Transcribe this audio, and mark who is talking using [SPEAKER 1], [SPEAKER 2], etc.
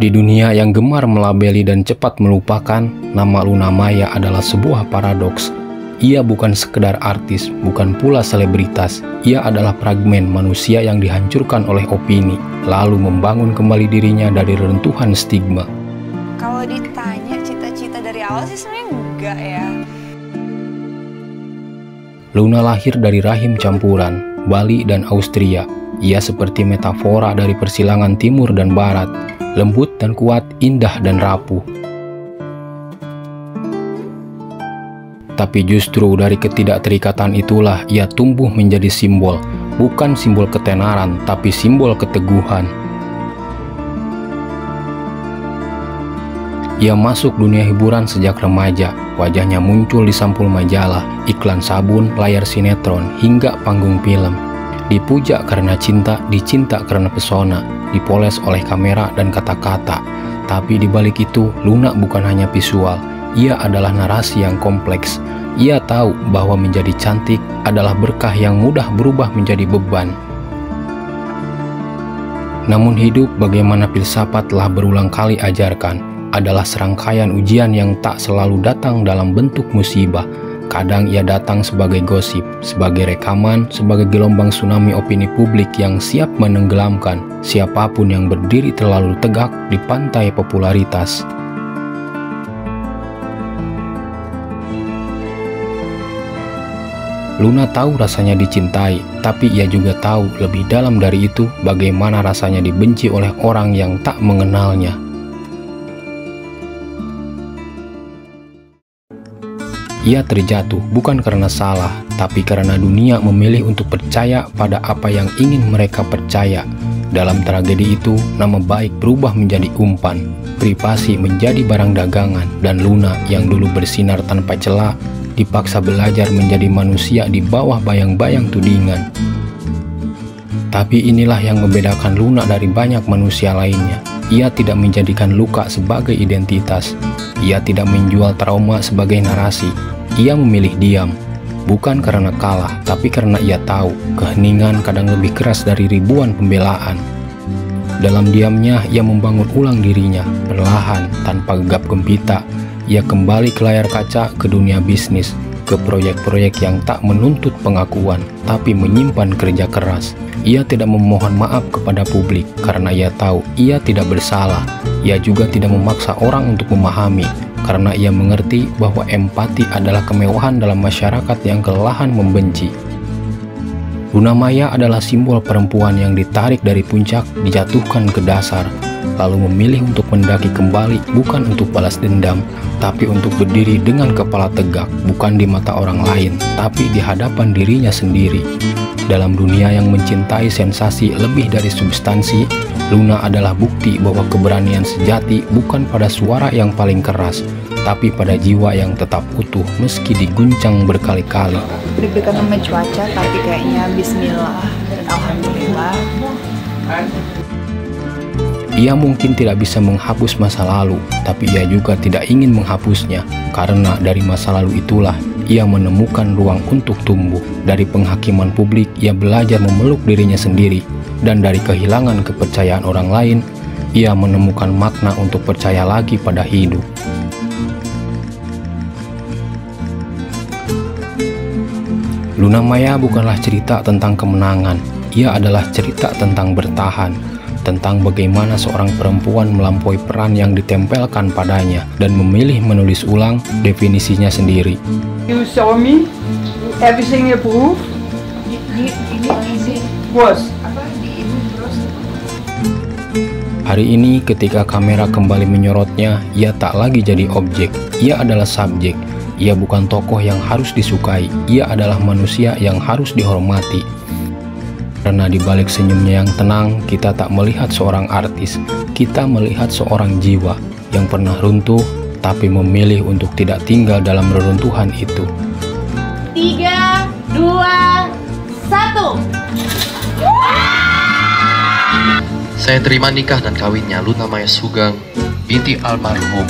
[SPEAKER 1] Di dunia yang gemar melabeli dan cepat melupakan, nama Luna Maya adalah sebuah paradoks. Ia bukan sekedar artis, bukan pula selebritas. Ia adalah fragmen manusia yang dihancurkan oleh opini, lalu membangun kembali dirinya dari reruntuhan stigma.
[SPEAKER 2] Kalau ditanya cita-cita dari awal sih sebenarnya enggak ya.
[SPEAKER 1] Luna lahir dari rahim campuran, Bali dan Austria. Ia seperti metafora dari persilangan timur dan barat, lembut dan kuat, indah dan rapuh. Tapi justru dari ketidakterikatan itulah ia tumbuh menjadi simbol, bukan simbol ketenaran, tapi simbol keteguhan. Ia masuk dunia hiburan sejak remaja, wajahnya muncul di sampul majalah, iklan sabun, layar sinetron, hingga panggung film. Dipuja karena cinta, dicinta karena pesona, dipoles oleh kamera dan kata-kata. Tapi di balik itu, Luna bukan hanya visual, ia adalah narasi yang kompleks. Ia tahu bahwa menjadi cantik adalah berkah yang mudah berubah menjadi beban. Namun hidup, bagaimana filsafat telah berulang kali ajarkan, adalah serangkaian ujian yang tak selalu datang dalam bentuk musibah. Kadang ia datang sebagai gosip, sebagai rekaman, sebagai gelombang tsunami opini publik yang siap menenggelamkan siapapun yang berdiri terlalu tegak di pantai popularitas. Luna tahu rasanya dicintai, tapi ia juga tahu lebih dalam dari itu bagaimana rasanya dibenci oleh orang yang tak mengenalnya. Ia terjatuh bukan karena salah, tapi karena dunia memilih untuk percaya pada apa yang ingin mereka percaya. Dalam tragedi itu, nama baik berubah menjadi umpan, privasi menjadi barang dagangan, dan Luna yang dulu bersinar tanpa celah, dipaksa belajar menjadi manusia di bawah bayang-bayang tudingan. Tapi inilah yang membedakan Luna dari banyak manusia lainnya. Ia tidak menjadikan luka sebagai identitas. Ia tidak menjual trauma sebagai narasi. Ia memilih diam, bukan karena kalah, tapi karena ia tahu keheningan kadang lebih keras dari ribuan pembelaan. Dalam diamnya, ia membangun ulang dirinya, perlahan, tanpa gegap gempita. Ia kembali ke layar kaca, ke dunia bisnis, ke proyek-proyek yang tak menuntut pengakuan, tapi menyimpan kerja keras. Ia tidak memohon maaf kepada publik, karena ia tahu ia tidak bersalah. Ia juga tidak memaksa orang untuk memahami, karena ia mengerti bahwa empati adalah kemewahan dalam masyarakat yang kelelahan membenci. Luna Maya adalah simbol perempuan yang ditarik dari puncak, dijatuhkan ke dasar, lalu memilih untuk mendaki kembali, bukan untuk balas dendam, tapi untuk berdiri dengan kepala tegak, bukan di mata orang lain, tapi di hadapan dirinya sendiri. Dalam dunia yang mencintai sensasi lebih dari substansi, Luna adalah bukti bahwa keberanian sejati bukan pada suara yang paling keras, tapi pada jiwa yang tetap utuh meski diguncang berkali-kali.
[SPEAKER 2] Deg-degan sama cuaca, tapi kayaknya bismillah dan alhamdulillah.
[SPEAKER 1] Ia mungkin tidak bisa menghapus masa lalu, tapi ia juga tidak ingin menghapusnya, karena dari masa lalu itulah ia menemukan ruang untuk tumbuh. Dari penghakiman publik, ia belajar memeluk dirinya sendiri, dan dari kehilangan kepercayaan orang lain, ia menemukan makna untuk percaya lagi pada hidup. Luna Maya bukanlah cerita tentang kemenangan, ia adalah cerita tentang bertahan, tentang bagaimana seorang perempuan melampaui peran yang ditempelkan padanya dan memilih menulis ulang definisinya sendiri.
[SPEAKER 3] You saw me, everything you prove was.
[SPEAKER 1] Hari ini ketika kamera kembali menyorotnya, ia tak lagi jadi objek, ia adalah subjek. Ia bukan tokoh yang harus disukai, ia adalah manusia yang harus dihormati. Karena di balik senyumnya yang tenang, kita tak melihat seorang artis, kita melihat seorang jiwa yang pernah runtuh, tapi memilih untuk tidak tinggal dalam reruntuhan itu.
[SPEAKER 4] 3, 2, 1.
[SPEAKER 5] Saya terima nikah dan kawinnya Luna Maya Sugeng binti almarhum